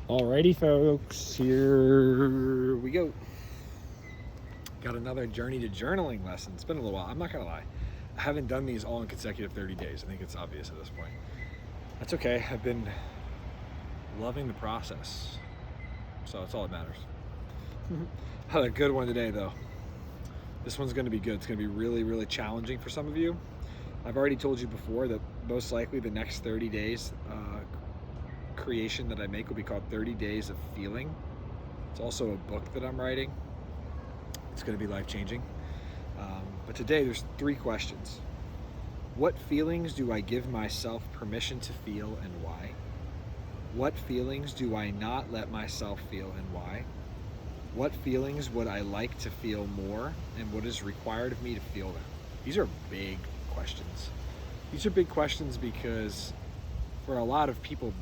Alrighty, folks, here we go. Got another journey to journaling lesson. It's been a little while. I'm not gonna lie. I haven't done these all in consecutive 30 days. I think it's obvious at this point. That's okay. I've been loving the process. So that's all that matters. Had a good one today, though. This one's gonna be good. It's gonna be really, really challenging for some of you. I've already told you before that most likely the next 30 days creation that I make will be called 30 Days of Feeling. It's also a book that I'm writing. It's going to be life-changing. But today there's 3 questions. What feelings do I give myself permission to feel and why? What feelings do I not let myself feel and why? What feelings would I like to feel more, and what is required of me to feel them? These are big questions. These are big questions because for a lot of people,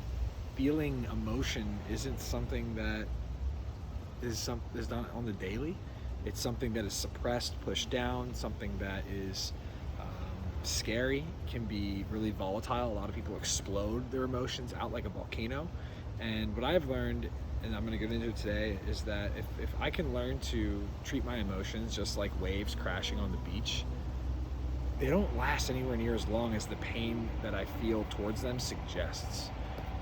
feeling emotion isn't something that is done on the daily. It's something that is suppressed, pushed down, something that is scary, can be really volatile. A lot of people explode their emotions out like a volcano. And what I've learned, and I'm going to get into it today, is that if I can learn to treat my emotions just like waves crashing on the beach, they don't last anywhere near as long as the pain that I feel towards them suggests.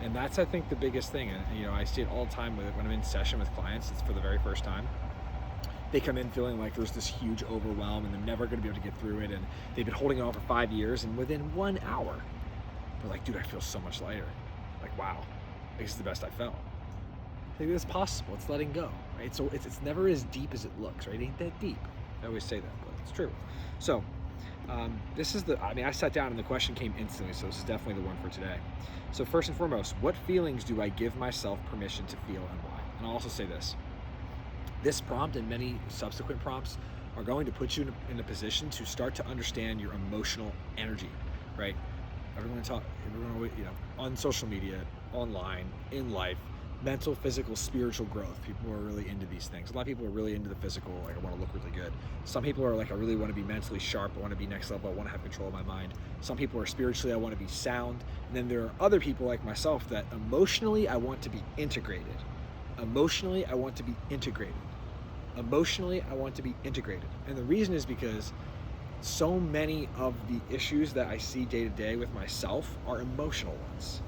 And that's, I think, the biggest thing. And I see it all the time when I'm in session with clients. It's for the very first time. They come in feeling like there's this huge overwhelm and they're never going to be able to get through it. And they've been holding it on for 5 years. And within 1 hour, they're like, dude, I feel so much lighter. Like, wow, this is the best I felt. Maybe it's possible. It's letting go, right? So it's never as deep as it looks, right? It ain't that deep. I always say that, but it's true. So this is I sat down and the question came instantly, so this is definitely the one for today. So first and foremost, what feelings do I give myself permission to feel and why? And I'll also say this. This prompt and many subsequent prompts are going to put you in a position to start to understand your emotional energy, right? Everyone on social media, online, in life, mental, physical, spiritual growth. People are really into these things. A lot of people are really into the physical, like I want to look really good. Some people are like, I really want to be mentally sharp. I want to be next level. I want to have control of my mind. Some people are spiritually, I want to be sound. And then there are other people like myself that emotionally, I want to be integrated. Emotionally, I want to be integrated. Emotionally, I want to be integrated. And the reason is because so many of the issues that I see day to day with myself are emotional ones.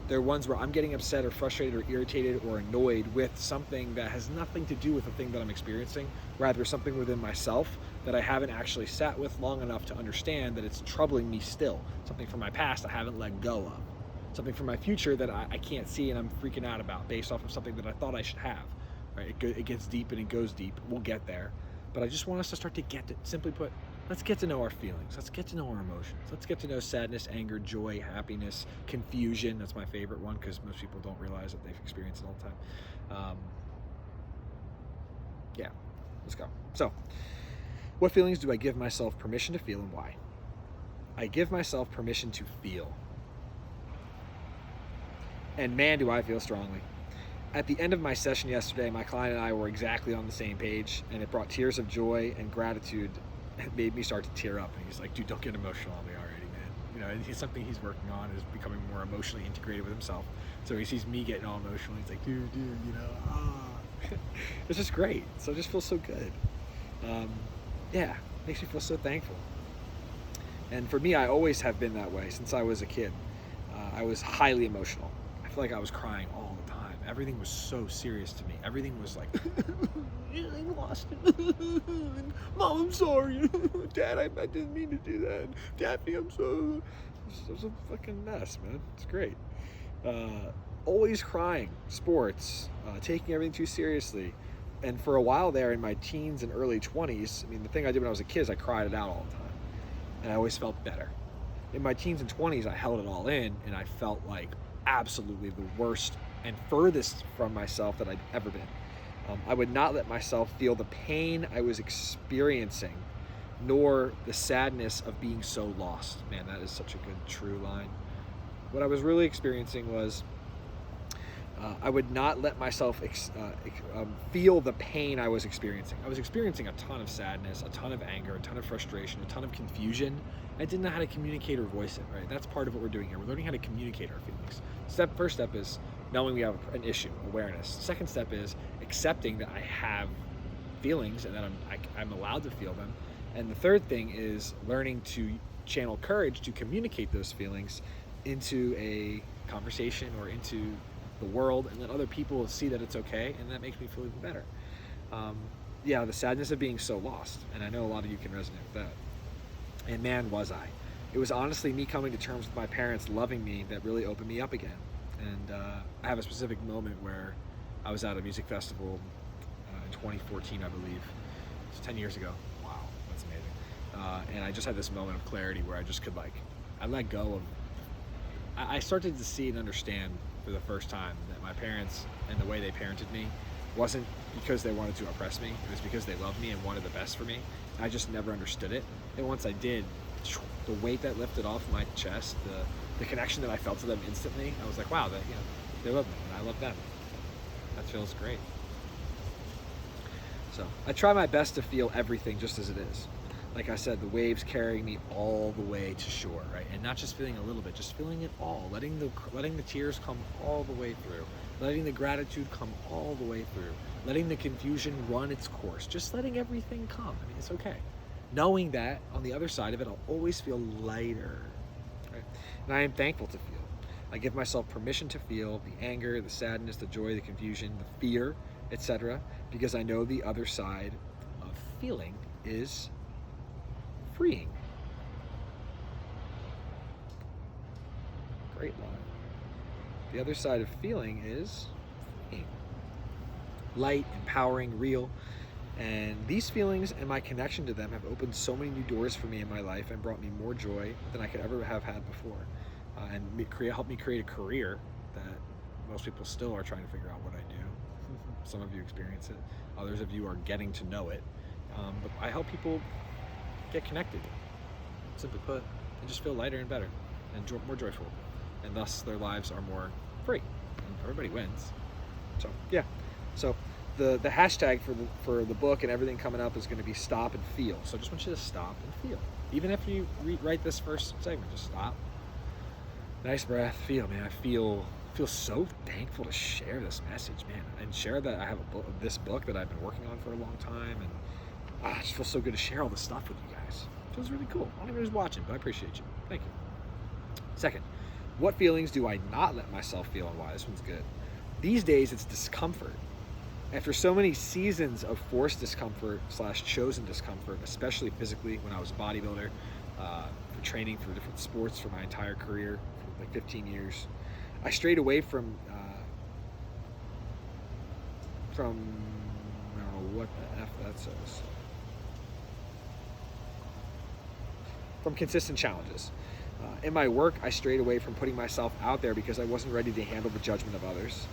They're ones where I'm getting upset or frustrated or irritated or annoyed with something that has nothing to do with the thing that I'm experiencing, rather something within myself that I haven't actually sat with long enough to understand that it's troubling me still. Something from my past I haven't let go of. Something from my future that I can't see and I'm freaking out about based off of something that I thought I should have. Right? It gets deep and it goes deep. We'll get there. But I just want us to start to get to, simply put, let's get to know our feelings. Let's get to know our emotions. Let's get to know sadness, anger, joy, happiness, confusion. That's my favorite one because most people don't realize that they've experienced it all the time. Yeah, let's go. So, what feelings do I give myself permission to feel and why? I give myself permission to feel. And man, do I feel strongly. At the end of my session yesterday, my client and I were exactly on the same page, and it brought tears of joy and gratitude. It made me start to tear up. And he's like, dude, don't get emotional on me already, man. It's something he's working on, is becoming more emotionally integrated with himself. So he sees me getting all emotional. He's like, dude, It's just great. So it just feels so good. Makes me feel so thankful. And for me, I always have been that way since I was a kid. I was highly emotional. I feel like I was crying all the time. Everything was so serious to me. Everything was like, I lost it. Mom, I'm sorry. Dad, I didn't mean to do that. Daphne, I'm so... It was a fucking mess, man. It's great. Always crying. Sports. Taking everything too seriously. And for a while there in my teens and early 20s, the thing I did when I was a kid is I cried it out all the time. And I always felt better. In my teens and 20s, I held it all in, and I felt like absolutely the worst and furthest from myself that I'd ever been. I would not let myself feel the pain I was experiencing, nor the sadness of being so lost. Man, that is such a good, true line. What I was really experiencing was I would not let myself feel the pain I was experiencing. I was experiencing a ton of sadness, a ton of anger, a ton of frustration, a ton of confusion. I didn't know how to communicate or voice it, right? That's part of what we're doing here. We're learning how to communicate our feelings. First step is knowing we have an issue, awareness. Second step is accepting that I have feelings and that I'm allowed to feel them. And the third thing is learning to channel courage to communicate those feelings into a conversation or into the world, and then other people will see that it's okay, and that makes me feel even better. Yeah, the sadness of being so lost, and I know a lot of you can resonate with that. And man, was I. It was honestly me coming to terms with my parents loving me that really opened me up again. And I have a specific moment where I was at a music festival in 2014, I believe. It's 10 years ago. Wow, that's amazing. And I just had this moment of clarity where I just could I let go of, I started to see and understand for the first time that my parents and the way they parented me wasn't because they wanted to oppress me. It was because they loved me and wanted the best for me. I just never understood it. And once I did, the weight that lifted off my chest, the connection that I felt to them instantly, I was like, wow, that they love me and I love them. That feels great. So I try my best to feel everything just as it is. Like I said, the waves carrying me all the way to shore, right? And not just feeling a little bit, just feeling it all, letting the tears come all the way through, letting the gratitude come all the way through, letting the confusion run its course, just letting everything come. I mean, it's okay. Knowing that on the other side of it, I'll always feel lighter, right? And I am thankful to feel. I give myself permission to feel the anger, the sadness, the joy, the confusion, the fear, etc., because I know the other side of feeling is freeing. Great line. The other side of feeling is freeing. Light, empowering, real. And these feelings and my connection to them have opened so many new doors for me in my life and brought me more joy than I could ever have had before. And helped me create a career that most people still are trying to figure out what I do. Some of you experience it. Others of you are getting to know it. But I help people get connected, simply put, and just feel lighter and better and more joyful. And thus their lives are more free. And everybody wins. So, yeah. So the hashtag for the book and everything coming up is going to be stop and feel. So I just want you to stop and feel. Even if you write this first segment, just stop. Nice breath, feel, man. I feel so thankful to share this message, man, and share that I have this book that I've been working on for a long time, and I just feel so good to share all this stuff with you guys. It feels really cool. I don't even know who's watching, but I appreciate you. Thank you. Second, what feelings do I not let myself feel and why? This one's good. These days, it's discomfort. After so many seasons of forced discomfort / chosen discomfort, especially physically when I was a bodybuilder, for training for different sports for my entire career, for like 15 years, I strayed away from I don't know what the F that says. From consistent challenges. In my work, I strayed away from putting myself out there because I wasn't ready to handle the judgment of others.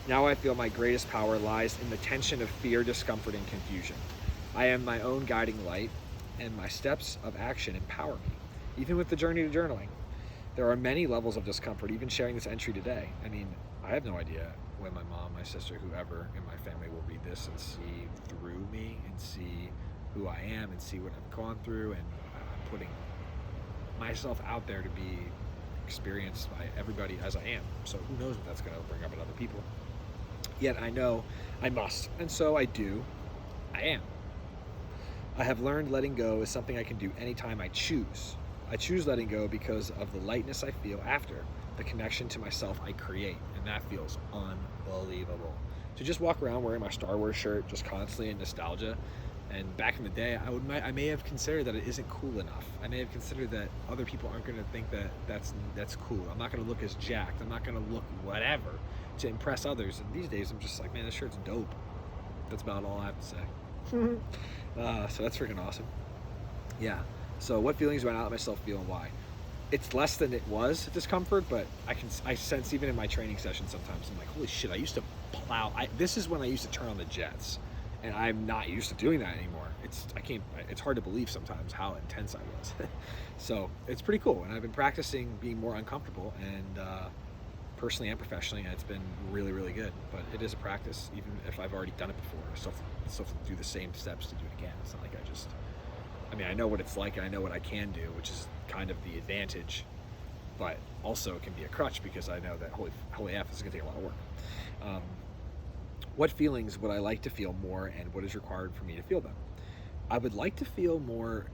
Now I feel my greatest power lies in the tension of fear, discomfort, and confusion. I am my own guiding light, and my steps of action empower me, even with the journey to journaling. There are many levels of discomfort, even sharing this entry today. I mean, I have no idea when my mom, my sister, whoever in my family will read this and see through me and see who I am and see what I've gone through, and I'm putting myself out there to be experienced by everybody as I am. So who knows what that's going to bring up in other people. Yet I know I must, and so I do. I am. I have learned letting go is something I can do anytime I choose. I choose letting go because of the lightness I feel after, the connection to myself I create, and that feels unbelievable. To just walk around wearing my Star Wars shirt just constantly in nostalgia, and back in the day, I may have considered that it isn't cool enough. I may have considered that other people aren't going to think that that's cool. I'm not going to look as jacked. I'm not going to look whatever to impress others. And these days, I'm just like, man, this shirt's dope. That's about all I have to say. So that's freaking awesome. Yeah. So what feelings do I not let myself feel and why? It's less than it was discomfort, but I sense even in my training sessions sometimes, I'm like, holy shit, I used to plow. This is when I used to turn on the jets. And I'm not used to doing that anymore. It's hard to believe sometimes how intense I was. So it's pretty cool. And I've been practicing being more uncomfortable, and personally and professionally, and it's been really, really good. But it is a practice, even if I've already done it before. I still have to do the same steps to do it again. It's not like I know what it's like, and I know what I can do, which is kind of the advantage but also it can be a crutch because I know that holy F, this is gonna take a lot of work. Um, what feelings would I like to feel more, and what is required for me to feel them? I would like to feel more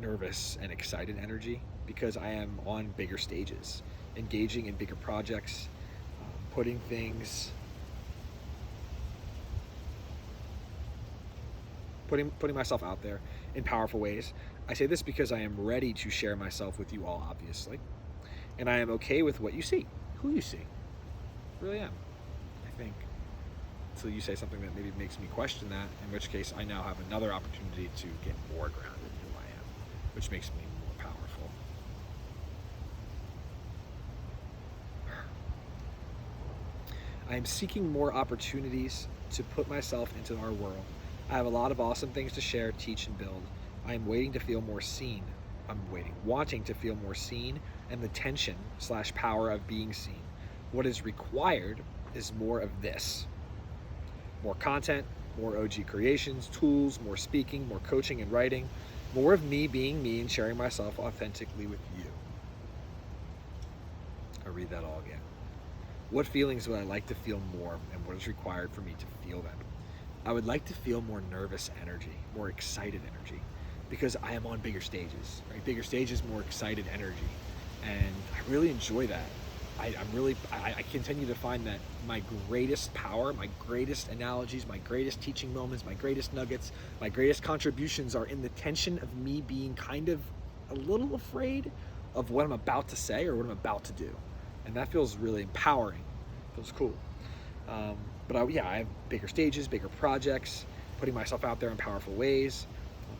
nervous and excited energy because I am on bigger stages, engaging in bigger projects, putting things, putting myself out there in powerful ways. I say this because I am ready to share myself with you all, obviously, and I am okay with what you see, who you see. I really am. I think until you say something that maybe makes me question that, in which case I now have another opportunity to get more grounded in who I am, which makes me more powerful. I am seeking more opportunities to put myself into our world. I have a lot of awesome things to share, teach, and build. I am waiting to feel more seen. Wanting to feel more seen, and the tension / power of being seen. What is required is more of this. More content, more OG creations, tools, more speaking, more coaching and writing, more of me being me and sharing myself authentically with you. I'll read that all again. What feelings would I like to feel more, and what is required for me to feel them? I would like to feel more nervous energy, more excited energy, because I am on bigger stages, right? Bigger stages, more excited energy. And I really enjoy that. I continue to find that my greatest power, my greatest analogies, my greatest teaching moments, my greatest nuggets, my greatest contributions are in the tension of me being kind of a little afraid of what I'm about to say or what I'm about to do. And that feels really empowering. Feels cool. But I have bigger stages, bigger projects, putting myself out there in powerful ways.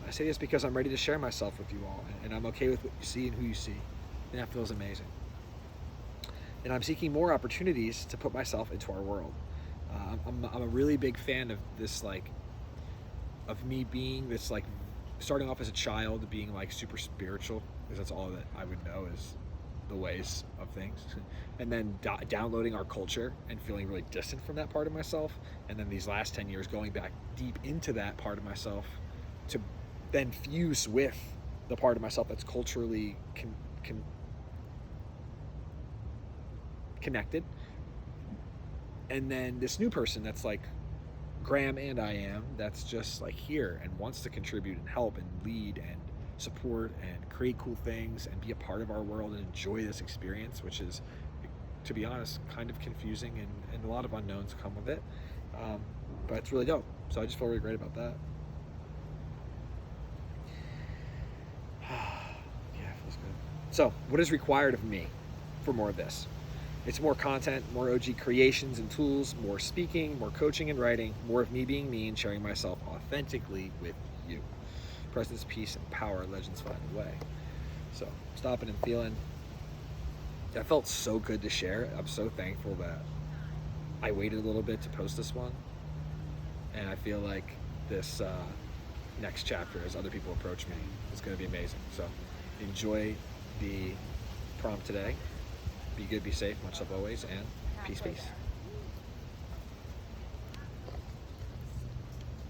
I say this because I'm ready to share myself with you all, and I'm okay with what you see and who you see. And that feels amazing. And I'm seeking more opportunities to put myself into our world. I'm a really big fan of this, of me being this, starting off as a child, being super spiritual, because that's all that I would know is the ways of things, and then downloading our culture and feeling really distant from that part of myself, and then these last 10 years going back deep into that part of myself to then fuse with the part of myself that's culturally connected, and then this new person that's like Graham and I am, that's just here and wants to contribute and help and lead and support and create cool things and be a part of our world and enjoy this experience, which is, to be honest, kind of confusing, and a lot of unknowns come with it, but it's really dope. So I just feel really great about that. Yeah, it feels good. So what is required of me for more of this? It's more content, more OG creations and tools, more speaking, more coaching and writing, more of me being me and sharing myself authentically with you. Presence, peace, and power, legends find a way. So, stopping and feeling. That felt so good to share. I'm so thankful that I waited a little bit to post this one. And I feel like this next chapter, as other people approach me, is going to be amazing. So, enjoy the prompt today. Be good, be safe, much love always, and peace, peace.